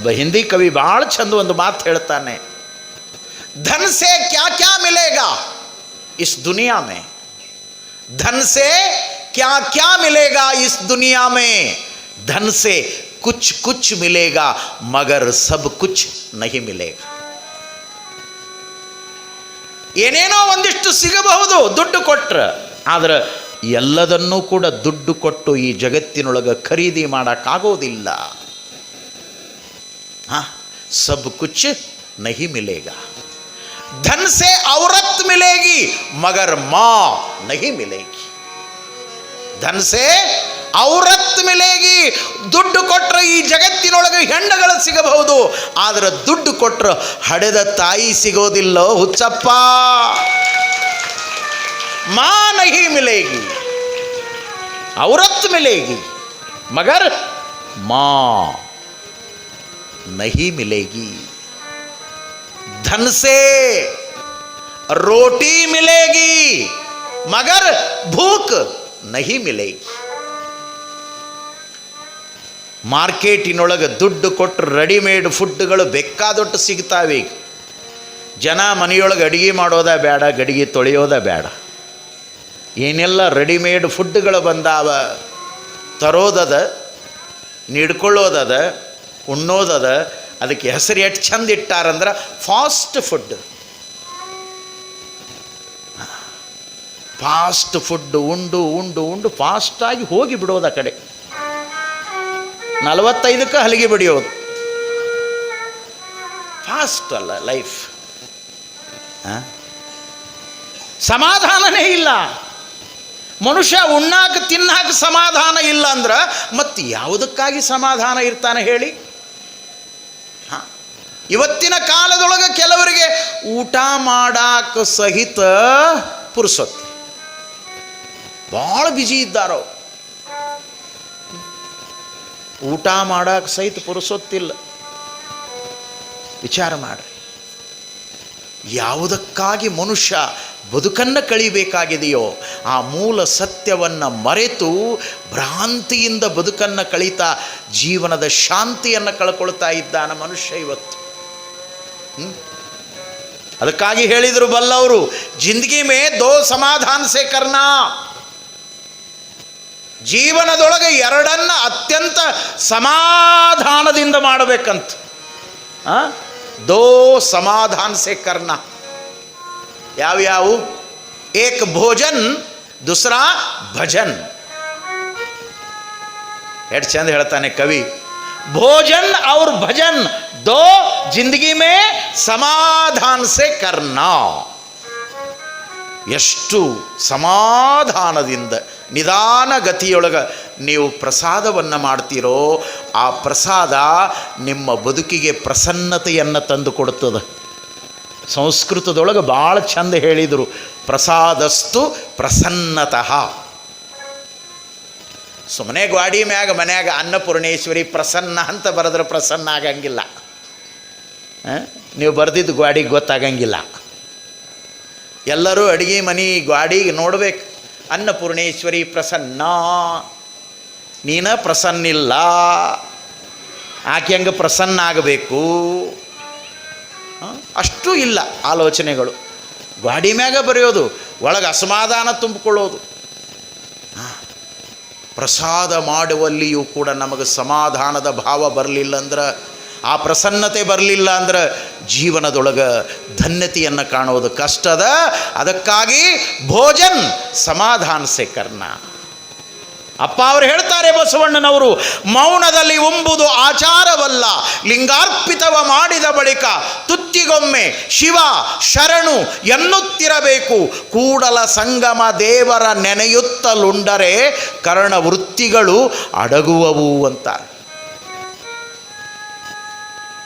ಒಬ್ಬ ಹಿಂದಿ ಕವಿ ಭಾಳ ಚಂದ ಒಂದು ಮಾತು ಹೇಳ್ತಾನೆ, ಧನ್ ಸೆ ಕ್ಯಾ ಕ್ಯಾ ಮಿಲೇಗಾ ಇಸ್ ದುನಿಯಾ ಮೇ, ಧನ್ ಸೆ ಕ್ಯಾ ಕ್ಯಾ ಮಿಲೇಗಾ ಇಸ್ ದುನಿಯಾ ಮೇ, ಧನ್ ಸೆ ಕುಚ್ ಕುಚ್ ಮಿಲೇಗಾ ಮಗರ್ ಸಬ್ ಕುಚ್ ನಹಿ ಮಿಲೇಗಾ. ಏನೇನೋ ಒಂದಿಷ್ಟು ಸಿಗಬಹುದು ದುಡ್ಡು ಕೊಟ್ರೆ, ಆದ್ರೆ ಎಲ್ಲದನ್ನೂ ಕೂಡ ದುಡ್ಡು ಕೊಟ್ಟು ಈ ಜಗತ್ತಿನೊಳಗೆ ಖರೀದಿ ಮಾಡೋಕ್ಕಾಗೋದಿಲ್ಲ. सब कुछ नहीं मिलेगा, धन से औरत मिलेगी मगर माँ नहीं मिलेगी, धन से ಔರತ್ ಮಿಲೇಗಿ. ದುಡ್ಡು ಕೊಟ್ಟರೆ ಈ ಜಗತ್ತಿನೊಳಗೆ ಹೆಣ್ಣುಗಳು ಸಿಗಬಹುದು, ಆದರೆ ದುಡ್ಡು ಕೊಟ್ಟರೆ ಹಡೆದ ತಾಯಿ ಸಿಗೋದಿಲ್ಲೋ ಹುಚ್ಚಪ್ಪ. ಮಾ ನಹಿ ಮಿಲೇಗಿ, ಔರತ್ ಮಿಲೇಗಿ ಮಗರ್ ಮಾ नहीं मिलेगी, धन से रोटी मिलेगी मगर भूख नहीं मिलेगी. ಮಾರ್ಕೆಟಿನೊಳಗೆ ದುಡ್ಡು ಕೊಟ್ಟು ರೆಡಿಮೇಡ್ ಫುಡ್ಗಳು ಬೇಕಾದೊಟ್ಟು ಸಿಗ್ತಾವೆ. ಈಗ ಜನ ಮನೆಯೊಳಗೆ ಅಡುಗೆ ಮಾಡೋದ ಬೇಡ, ಗಡಿಗೆ ತೊಳೆಯೋದ ಬೇಡ, ಏನೆಲ್ಲ ರೆಡಿಮೇಡ್ ಫುಡ್ಗಳು ಬಂದಾವ, ತರೋದದ, ನೀಡ್ಕೊಳ್ಳೋದದ, ಉಣ್ಣೋದದ. ಅದಕ್ಕೆ ಹೆಸರು ಎಷ್ಟು ಚಂದ ಇಟ್ಟಾರಂದ್ರೆ ಫಾಸ್ಟ್ ಫುಡ್. ಫಾಸ್ಟ್ ಫುಡ್ ಉಂಡು ಉಂಡು ಉಂಡು ಫಾಸ್ಟಾಗಿ ಹೋಗಿ ಬಿಡೋದು. ಆ ಕಡೆ 45ಕ್ಕೆ ಹಲಿಗೆ ಬಿಡಿಯೋದು. ಫಾಸ್ಟ್ ಅಲ್ಲ ಲೈಫ್. ಸಮಾಧಾನನೇ ಇಲ್ಲ. ಮನುಷ್ಯ ಉಣ್ಣಾಕ ತಿನ್ನಾಕ ಸಮಾಧಾನ ಇಲ್ಲ ಅಂದ್ರೆ ಮತ್ತೆ ಯಾವುದಕ್ಕಾಗಿ ಸಮಾಧಾನ ಇರ್ತಾನೆ ಹೇಳಿ? ಇವತ್ತಿನ ಕಾಲದೊಳಗೆ ಕೆಲವರಿಗೆ ಊಟ ಮಾಡಾಕ ಸಹಿತ ಪುರುಸೊತ್ತು, ಭಾಳ ಬಿಜಿ ಇದ್ದಾರೋ. ಊಟ ಮಾಡಾಕ ಸಹಿತ ಪುರುಸೊತ್ತಿಲ್ಲ. ವಿಚಾರ ಮಾಡ್ರಿ, ಯಾವುದಕ್ಕಾಗಿ ಮನುಷ್ಯ ಬದುಕನ್ನು ಕಳಿಬೇಕಾಗಿದೆಯೋ ಆ ಮೂಲ ಸತ್ಯವನ್ನು ಮರೆತು ಭ್ರಾಂತಿಯಿಂದ ಬದುಕನ್ನು ಕಳೀತಾ ಜೀವನದ ಶಾಂತಿಯನ್ನು ಕಳ್ಕೊಳ್ತಾ ಇದ್ದಾನ ಮನುಷ್ಯ ಇವತ್ತು. ಅದಕ್ಕಾಗಿ ಹೇಳಿದರು ಬಲ್ಲವರು, ಜಿಂದಗಿ ಮೇ ದೋ ಸಮಾಧಾನ ಸೇ ಕರ್ನಾ. ಜೀವನದೊಳಗೆ ಎರಡನ್ನ ಅತ್ಯಂತ ಸಮಾಧಾನದಿಂದ ಮಾಡಬೇಕಂತ. ದೋ ಸಮಾಧಾನ ಸೇ ಕರ್ನಾ. ಯಾವ್ಯಾವು? ಏಕ್ ಭೋಜನ್, ದುಸರಾ ಭಜನ್. ಎಷ್ಟು ಚಂದ ಹೇಳ್ತಾನೆ ಕವಿ. ಭೋಜನ್ और भजन दो जिंदगी में समाधान से करना. ಎಷ್ಟು ಸಮಾಧಾನದಿಂದ ನಿಧಾನ ಗತಿಯೊಳಗೆ ನೀವು ಪ್ರಸಾದವನ್ನು ಮಾಡ್ತೀರೋ ಆ ಪ್ರಸಾದ ನಿಮ್ಮ ಬದುಕಿಗೆ ಪ್ರಸನ್ನತೆಯನ್ನು ತಂದು ಕೊಡುತ್ತದೆ. ಸಂಸ್ಕೃತದೊಳಗೆ ಭಾಳ ಚಂದ ಹೇಳಿದರು, ಪ್ರಸಾದಸ್ತು ಪ್ರಸನ್ನತಃ. ಸುಮ್ಮನೆ ಗ್ವಾಡಿ ಮ್ಯಾಗ ಮನ್ಯಾಗ ಅನ್ನಪೂರ್ಣೇಶ್ವರಿ ಪ್ರಸನ್ನ ಅಂತ ಬರೆದ್ರೆ ಪ್ರಸನ್ನ ಆಗಂಗಿಲ್ಲ. ನೀವು ಬರೆದಿದ್ದು ಗ್ವಾಡಿಗೆ ಗೊತ್ತಾಗಂಗಿಲ್ಲ. ಎಲ್ಲರೂ ಅಡುಗೆ ಮನೆ ಗ್ವಾಡಿಗೆ ನೋಡ್ಬೇಕು, ಅನ್ನಪೂರ್ಣೇಶ್ವರಿ ಪ್ರಸನ್ನ. ನೀನ ಪ್ರಸನ್ನಿಲ್ಲ, ಆಕೆ ಹಂಗೆ ಪ್ರಸನ್ನ ಆಗಬೇಕು ಅಷ್ಟೂ ಇಲ್ಲ ಆಲೋಚನೆಗಳು. ಗ್ವಾಡಿ ಮ್ಯಾಗ ಬರೆಯೋದು, ಒಳಗೆ ಅಸಮಾಧಾನ ತುಂಬಿಕೊಳ್ಳೋದು. ಪ್ರಸಾದ ಮಾಡುವಲ್ಲಿಯೂ ಕೂಡ ನಮಗೆ ಸಮಾಧಾನದ ಭಾವ ಬರಲಿಲ್ಲ ಅಂದ್ರೆ, ಆ ಪ್ರಸನ್ನತೆ ಬರಲಿಲ್ಲ ಅಂದ್ರೆ ಜೀವನದೊಳಗೆ ಧನ್ಯತೆಯನ್ನು ಕಾಣೋದು ಕಷ್ಟದ. ಅದಕ್ಕಾಗಿ ಭೋಜನ್ ಸಮಾಧಾನ ಸೇ ಕರ್ನ. ಅಪ್ಪ ಅವರು ಹೇಳ್ತಾರೆ ಬಸವಣ್ಣನವರು, ಮೌನದಲ್ಲಿ ಉಂಬುದು ಆಚಾರವಲ್ಲ, ಲಿಂಗಾರ್ಪಿತವ ಮಾಡಿದ ಬಳಿಕ ತುತ್ತಿಗೊಮ್ಮೆ ಶಿವ ಶರಣು ಎನ್ನುತ್ತಿರಬೇಕು. ಕೂಡಲ ಸಂಗಮ ದೇವರ ನೆನೆಯುತ್ತಲುಂಡರೆ ಕರ್ಣ ವೃತ್ತಿಗಳು ಅಡಗುವವು ಅಂತಾರೆ.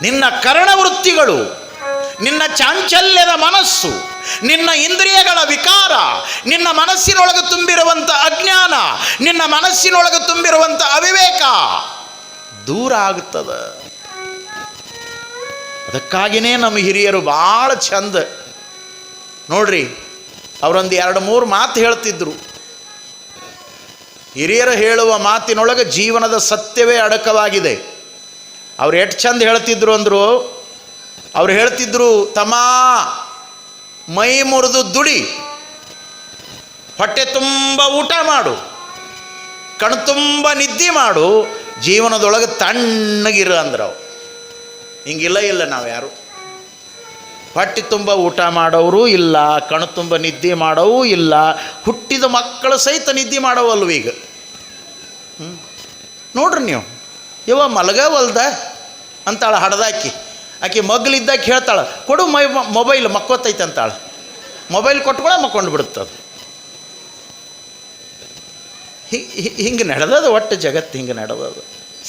ನಿನ್ನ ಕರ್ಣವೃತ್ತಿಗಳು, ನಿನ್ನ ಚಾಂಚಲ್ಯದ ಮನಸ್ಸು, ನಿನ್ನ ಇಂದ್ರಿಯಗಳ ವಿಕಾರ, ನಿನ್ನ ಮನಸ್ಸಿನೊಳಗೆ ತುಂಬಿರುವಂಥ ಅಜ್ಞಾನ, ನಿನ್ನ ಮನಸ್ಸಿನೊಳಗೆ ತುಂಬಿರುವಂಥ ಅವಿವೇಕ ದೂರ ಆಗುತ್ತದೆ. ಅದಕ್ಕಾಗಿಯೇ ನಮ್ಮ ಹಿರಿಯರು ಭಾಳ ಚಂದ ನೋಡ್ರಿ, ಅವರೊಂದು 2-3 ಮಾತು ಹೇಳ್ತಿದ್ರು. ಹಿರಿಯರು ಹೇಳುವ ಮಾತಿನೊಳಗೆ ಜೀವನದ ಸತ್ಯವೇ ಅಡಕವಾಗಿದೆ. ಅವ್ರು ಎಷ್ಟು ಚಂದ ಹೇಳ್ತಿದ್ರು ಅಂದರು. ಅವ್ರು ಹೇಳ್ತಿದ್ರು, ತಮ್ಮ ಮೈ ಮುರಿದು ದುಡಿ, ಹೊಟ್ಟೆ ತುಂಬ ಊಟ ಮಾಡು, ಕಣ್ ತುಂಬ ನಿದ್ದೆ ಮಾಡು, ಜೀವನದೊಳಗೆ ತಣ್ಣಗಿರು ಅಂದ್ರು. ಹಿಂಗಿಲ್ಲ ಇಲ್ಲ ನಾವು ಯಾರು. ಹೊಟ್ಟೆ ತುಂಬ ಊಟ ಮಾಡೋರು ಇಲ್ಲ, ಕಣ್ ತುಂಬ ನಿದ್ದೆ ಮಾಡೋವು ಇಲ್ಲ, ಹುಟ್ಟಿದ ಮಕ್ಕಳು ಸಹಿತ ನಿದ್ದೆ ಮಾಡೋವಲ್ವ ಈಗ. ನೋಡ್ರಿ ನೀವು, ಇವ ಮಲಗವಲ್ದ ಅಂತಾಳೆ ಹಡ್ದಾಕಿ. ಆಕೆ ಮಗ್ಲಿದ್ದಾಗ ಹೇಳ್ತಾಳೆ, ಕೊಡು ಮೊಬೈಲ್ ಮಕ್ಕೋತೈತೆ ಅಂತಾಳೆ. ಮೊಬೈಲ್ ಕೊಟ್ಕೊಳ್ಳೋ ಮಕ್ಕೊಂಡು ಬಿಡುತ್ತದು. ಹಿಂಗೆ ನಡೆದದು ಒಟ್ಟು ಜಗತ್ತು, ಹಿಂಗೆ ನಡೆದದು.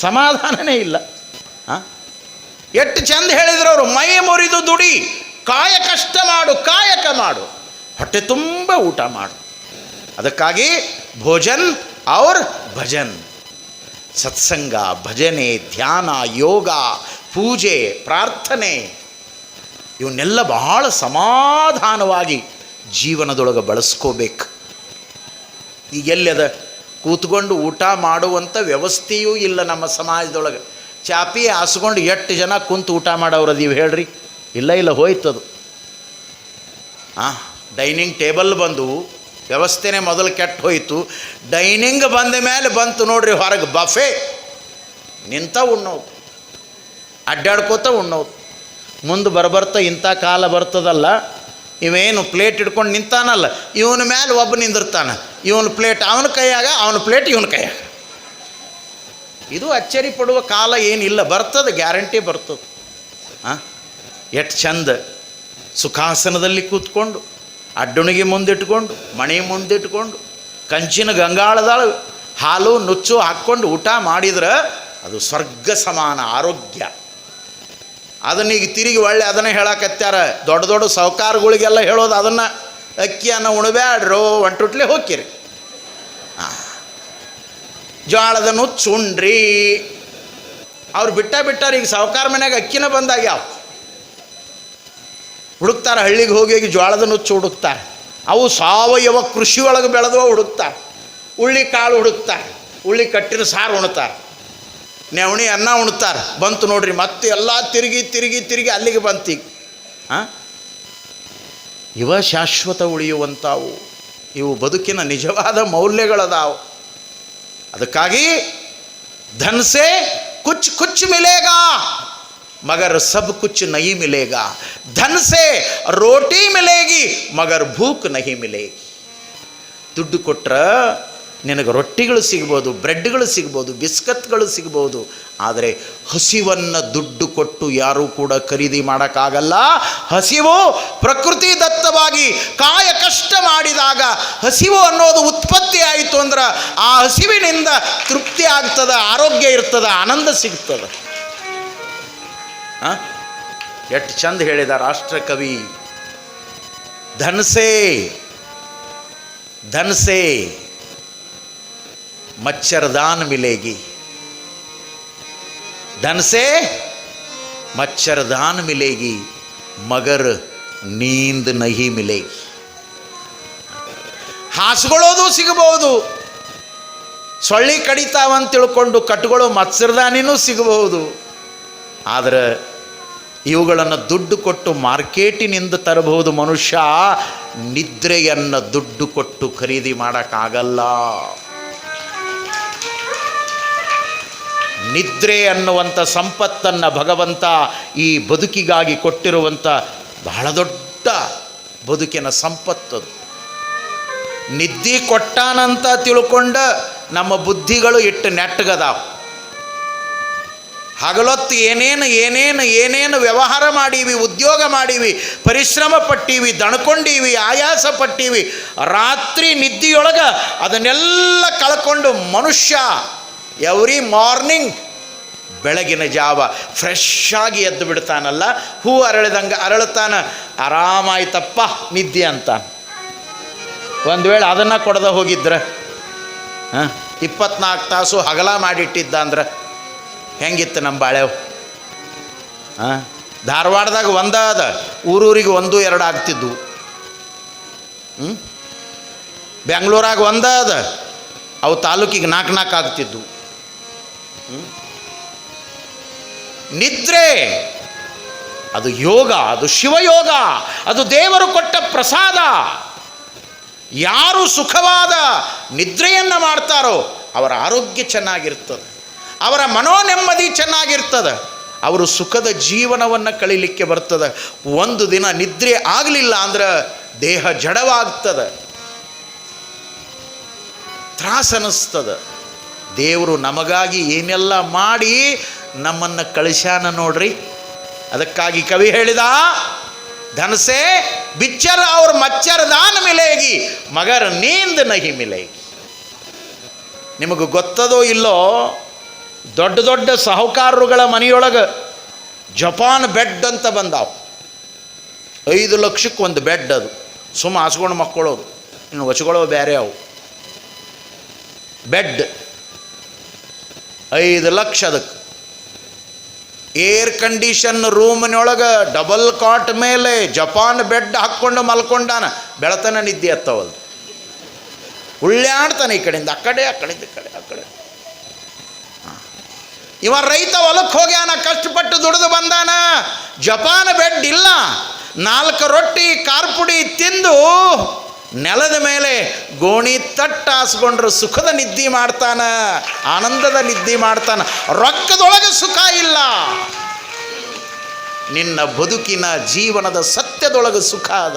ಸಮಾಧಾನನೇ ಇಲ್ಲ. ಹಾಂ, ಎಷ್ಟು ಚಂದ ಹೇಳಿದ್ರು ಅವರು, ಮೈ ಮುರಿದು ದುಡಿ, ಕಾಯ ಕಷ್ಟ ಮಾಡು, ಕಾಯಕ ಮಾಡು, ಹೊಟ್ಟೆ ತುಂಬ ಊಟ ಮಾಡು. ಅದಕ್ಕಾಗಿ ಭೋಜನ್ ಔರ್ ಭಜನ್, ಸತ್ಸಂಗ, ಭಜನೆ, ಧ್ಯಾನ, ಯೋಗ, ಪೂಜೆ, ಪ್ರಾರ್ಥನೆ, ಇವನ್ನೆಲ್ಲ ಬಹಳ ಸಮಾಧಾನವಾಗಿ ಜೀವನದೊಳಗೆ ಬಳಸ್ಕೋಬೇಕು. ಈಗೆಲ್ಲದ ಕೂತ್ಕೊಂಡು ಊಟ ಮಾಡುವಂಥ ವ್ಯವಸ್ಥೆಯೂ ಇಲ್ಲ ನಮ್ಮ ಸಮಾಜದೊಳಗೆ. ಚಾಪಿ ಹಾಸ್ಕೊಂಡು ಎಷ್ಟು ಜನ ಕುಂತು ಊಟ ಮಾಡೋರದೀವಿ ಹೇಳ್ರಿ? ಇಲ್ಲ ಇಲ್ಲ, ಹೋಯ್ತದು. ಡೈನಿಂಗ್ ಟೇಬಲ್ ಬಂದು ವ್ಯವಸ್ಥೆನೇ ಮೊದಲು ಕೆಟ್ಟು ಹೋಯಿತು. ಡೈನಿಂಗ್ ಬಂದ ಮೇಲೆ ಬಂತು ನೋಡ್ರಿ ಹೊರಗೆ ಬಫೆ. ನಿಂತ ಉಣ್ಣೋದು, ಅಡ್ಡಾಡ್ಕೋತ ಉಣ್ಣೋದು. ಮುಂದೆ ಬರ್ತಾ ಇಂಥ ಕಾಲ ಬರ್ತದಲ್ಲ, ಇವೇನು ಪ್ಲೇಟ್ ಹಿಡ್ಕೊಂಡು ನಿಂತಾನಲ್ಲ, ಇವನ ಮೇಲೆ ಒಬ್ಬ ನಿಂದಿರ್ತಾನೆ. ಇವನ ಪ್ಲೇಟ್ ಅವನ ಕೈಯಾಗ, ಅವನ ಪ್ಲೇಟ್ ಇವನ ಕೈಯಾಗ. ಇದು ಅಚ್ಚರಿ ಪಡುವ ಕಾಲ ಏನಿಲ್ಲ, ಬರ್ತದೆ, ಗ್ಯಾರಂಟಿ ಬರ್ತದೆ. ಎಷ್ಟು ಚಂದ ಸುಖಾಸನದಲ್ಲಿ ಕೂತ್ಕೊಂಡು, ಅಡ್ಡುಣಿಗೆ ಮುಂದಿಟ್ಕೊಂಡು, ಮಣಿ ಮುಂದಿಟ್ಕೊಂಡು, ಕಂಚಿನ ಗಂಗಾಳದಾಳ ಹಾಲು ನುಚ್ಚು ಹಾಕ್ಕೊಂಡು ಊಟ ಮಾಡಿದ್ರೆ ಅದು ಸ್ವರ್ಗ ಸಮಾನ ಆರೋಗ್ಯ. ಅದನ್ನೀಗ ತಿರುಗಿ ಒಳ್ಳೆ ಅದನ್ನೇ ಹೇಳಕತ್ಯಾರ ದೊಡ್ಡ ದೊಡ್ಡ ಸಾಹುಕಾರಗಳಿಗೆಲ್ಲ ಹೇಳೋದು ಅದನ್ನು, ಅಕ್ಕಿಯನ್ನು ಉಣಬ್ಯಾಡ್ರೋ ಒಂಟುಟ್ಲೆ ಹೋಗ್ಕಿರಿ, ಜ್ವಾಳದ ನುಚ್ಚು ಉಣ್ರಿ. ಅವ್ರು ಬಿಟ್ಟಾರ. ಈಗ ಸಾಹುಕಾರ ಮನ್ಯಾಗ ಅಕ್ಕಿನ ಬಂದಾಗ ಯಾವ ಹುಡುಕ್ತಾರೆ, ಹಳ್ಳಿಗೆ ಹೋಗಿ ಜ್ವಾಳದ ನುಚ್ಚು ಹುಡುಕ್ತಾರೆ. ಅವು ಸಾವಯವ ಕೃಷಿ ಒಳಗೆ ಬೆಳೆದವ ಹುಡುಕ್ತಾರೆ. ಉಳ್ಳಿ ಕಾಳು ಹುಡುಕ್ತಾರೆ, ಉಳ್ಳಿ ಕಟ್ಟಿನ ಸಾರು ಉಣ್ತಾರೆ, ನೆವಣಿ ಅನ್ನ ಉಣ್ತಾರೆ. ಬಂತು ನೋಡ್ರಿ, ಮತ್ತೆ ಎಲ್ಲ ತಿರುಗಿ ಅಲ್ಲಿಗೆ ಬಂತೀಗ. ಇವ ಶಾಶ್ವತ ಉಳಿಯುವಂಥವು, ಇವು ಬದುಕಿನ ನಿಜವಾದ ಮೌಲ್ಯಗಳದಾವು. ಅದಕ್ಕಾಗಿ ಧನ್ ಸೆ ಕುಚ್ ಕುಚ್ ಮಿಲೇಗಾ ಮಗರ್ ಸಬ್ ಕುಚ್ ನಹಿ ಮಿಲೇಗಾ, ಧನ್ ಸೆ ರೋಟಿ ಮಿಲೇಗಿ ಮಗರ್ ಭೂಕ್ ನಹಿ ಮಿಲೇಗಿ. ದುಡ್ಡು ಕೊಟ್ರೆ ನಿನಗೆ ರೊಟ್ಟಿಗಳು ಸಿಗ್ಬೋದು, ಬ್ರೆಡ್ಗಳು ಸಿಗ್ಬೋದು, ಬಿಸ್ಕತ್ಗಳು ಸಿಗ್ಬೋದು, ಆದರೆ ಹಸಿವನ್ನು ದುಡ್ಡು ಕೊಟ್ಟು ಯಾರೂ ಕೂಡ ಖರೀದಿ ಮಾಡೋಕ್ಕಾಗಲ್ಲ. ಹಸಿವು ಪ್ರಕೃತಿ ದತ್ತವಾಗಿ ಕಾಯ ಕಷ್ಟ ಮಾಡಿದಾಗ ಹಸಿವು ಅನ್ನೋದು ಉತ್ಪತ್ತಿ ಆಯಿತು ಅಂದ್ರೆ ಆ ಹಸಿವಿನಿಂದ ತೃಪ್ತಿ ಆಗ್ತದೆ, ಆರೋಗ್ಯ ಇರ್ತದೆ, ಆನಂದ ಸಿಗ್ತದೆ. ಎಷ್ಟು ಚಂದ ಹೇಳಿದ ರಾಷ್ಟ್ರಕವಿ, ಧನ್ಸೆ ಧನ್ಸೆ मच्छरदान मिलेगी, धन से मच्छरदान मिलेगी मगर नींद नहीं मिलेगी. ಹಾಸ್ಕೊಳ್ಳೋದು ಸಿಗಬಹುದು, ಸೊಳ್ಳಿ ಕಡಿತಾವಂತ ತಿಳ್ಕೊಂಡು ಕಟ್ಕೊಳ್ಳೋ ಮಚ್ಚರದಾನಿನೂ ಸಿಗಬಹುದು. ಆದರೆ ಇವುಗಳನ್ನು ದುಡ್ಡು ಕೊಟ್ಟು ಮಾರ್ಕೆಟಿನಿಂದ ತರಬಹುದು ಮನುಷ್ಯ. ನಿದ್ರೆಯನ್ನು ದುಡ್ಡು ಕೊಟ್ಟು ಖರೀದಿ ಮಾಡೋಕ್ಕಾಗಲ್ಲ. ನಿದ್ರೆ ಅನ್ನುವಂಥ ಸಂಪತ್ತನ್ನು ಭಗವಂತ ಈ ಬದುಕಿಗಾಗಿ ಕೊಟ್ಟಿರುವಂಥ ಬಹಳ ದೊಡ್ಡ ಬದುಕಿನ ಸಂಪತ್ತದು. ನಿದ್ದೆ ಕೊಟ್ಟಾನಂತ ತಿಳ್ಕೊಂಡ ನಮ್ಮ ಬುದ್ಧಿಗಳು ಇಟ್ಟು ನೆಟ್ಟಗದಾವ. ಹಗಲೊತ್ತು ಏನೇನು ವ್ಯವಹಾರ ಮಾಡೀವಿ, ಉದ್ಯೋಗ ಮಾಡೀವಿ, ಪರಿಶ್ರಮ ಪಟ್ಟೀವಿ, ದಣ್ಕೊಂಡೀವಿ, ಆಯಾಸ ಪಟ್ಟೀವಿ. ರಾತ್ರಿ ನಿದ್ದೆಯೊಳಗೆ ಅದನ್ನೆಲ್ಲ ಕಳ್ಕೊಂಡು ಮನುಷ್ಯ ಎವ್ರಿ ಮಾರ್ನಿಂಗ್ ಬೆಳಗಿನ ಜಾವ ಫ್ರೆಶ್ ಆಗಿ ಎದ್ದು ಬಿಡ್ತಾನಲ್ಲ, ಹೂ ಅರಳಿದಂಗೆ ಅರಳುತ್ತಾನ. ಆರಾಮಾಯ್ತಪ್ಪ ನಿದ್ದೆ ಅಂತ. ಒಂದು ವೇಳೆ ಅದನ್ನು ಕೊಡದ ಹೋಗಿದ್ರೆ 24 ತಾಸು ಹಗಲ ಮಾಡಿಟ್ಟಿದ್ದ ಅಂದ್ರೆ ಹೆಂಗಿತ್ತು ನಮ್ಮ ಬಾಳೆವು? ಧಾರವಾಡದಾಗ ಒಂದ ಅದ, ಊರೂರಿಗೆ 1-2 ಆಗ್ತಿದ್ವು. ಬೆಂಗಳೂರಾಗ ಒಂದ ಅದ, ಅವು ತಾಲೂಕಿಗೆ 4-4 ಆಗ್ತಿದ್ವು. ನಿದ್ರೆ ಅದು ಯೋಗ, ಅದು ಶಿವಯೋಗ, ಅದು ದೇವರು ಕೊಟ್ಟ ಪ್ರಸಾದ. ಯಾರು ಸುಖವಾದ ನಿದ್ರೆಯನ್ನು ಮಾಡ್ತಾರೋ ಅವರ ಆರೋಗ್ಯ ಚೆನ್ನಾಗಿರ್ತದೆ, ಅವರ ಮನೋನೆಮ್ಮದಿ ಚೆನ್ನಾಗಿರ್ತದೆ, ಅವರು ಸುಖದ ಜೀವನವನ್ನು ಕಳೀಲಿಕ್ಕೆ ಬರ್ತದೆ. ಒಂದು ದಿನ ನಿದ್ರೆ ಆಗಲಿಲ್ಲ ಅಂದ್ರೆ ದೇಹ ಜಡವಾಗ್ತದೆ, ತ್ರಾಸ ಅನ್ನಿಸ್ತದೆ. ದೇವರು ನಮಗಾಗಿ ಏನೆಲ್ಲ ಮಾಡಿ ನಮ್ಮನ್ನು ಕಳಿಸ್ಯಾನ ನೋಡ್ರಿ. ಅದಕ್ಕಾಗಿ ಕವಿ ಹೇಳಿದ, ಧನಸೆ ಬಿಚ್ಚರ ಅವ್ರ ಮಚ್ಚರದಾನ ಮಿಲೇಗಿ ಮಗರ ನೀಂದ ನಹಿ ಮಿಲೇಗಿ. ನಿಮಗೆ ಗೊತ್ತದೋ ಇಲ್ಲೋ, ದೊಡ್ಡ ದೊಡ್ಡ ಸಾಹುಕಾರರುಗಳ ಮನೆಯೊಳಗೆ ಜಪಾನ್ ಬೆಡ್ ಅಂತ ಬಂದಾವು. 5 ಲಕ್ಷಕ್ಕೆ ಒಂದು ಬೆಡ್, ಅದು ಸುಮ್ಮ ಹಾಸ್ಕೊಂಡು ಮಕ್ಕಳೋದು, ಇನ್ನು ವಚಗಳೋ ಬೇರೆ. ಅವು ಬೆಡ್ 5 ಲಕ್ಷ. ಅದಕ್ಕೆ ಏರ್ ಕಂಡೀಷನ್ ರೂಮ್ನೊಳಗೆ ಡಬಲ್ ಕಾಟ್ ಮೇಲೆ ಜಪಾನ್ ಬೆಡ್ ಹಾಕ್ಕೊಂಡು ಮಲ್ಕೊಂಡಾನ. ಬೆಳತನ ನಿದ್ದೆ ಹತ್ತವಲ್ದು, ಉಳ್ಳಾಡ್ತಾನೆ ಈ ಕಡೆಯಿಂದ ಆ ಕಡೆ, ಆ ಕಡೆಯಿಂದ ಈ ಕಡೆ, ಆ ಕಡೆ. ಇವ ರೈತ ಹೊಲಕ್ಕೆ ಹೋಗ್ಯಾನ, ಕಷ್ಟಪಟ್ಟು ದುಡಿದು ಬಂದಾನ. ಜಪಾನ್ ಬೆಡ್ ಇಲ್ಲ, 4 ರೊಟ್ಟಿ ಕಾರ್ಪುಡಿ ತಿಂದು ನೆಲದ ಮೇಲೆ ಗೋಣಿ ತಟ್ಟ ಹಾಸ್ಕೊಂಡ್ರೆ ಸುಖದ ನಿದ್ದೆ ಮಾಡ್ತಾನ, ಆನಂದದ ನಿದ್ದೆ ಮಾಡ್ತಾನ. ರೊಕ್ಕದೊಳಗೆ ಸುಖ ಇಲ್ಲ. ನಿನ್ನ ಬದುಕಿನ ಜೀವನದ ಸತ್ಯದೊಳಗೆ ಸುಖ ಅದ.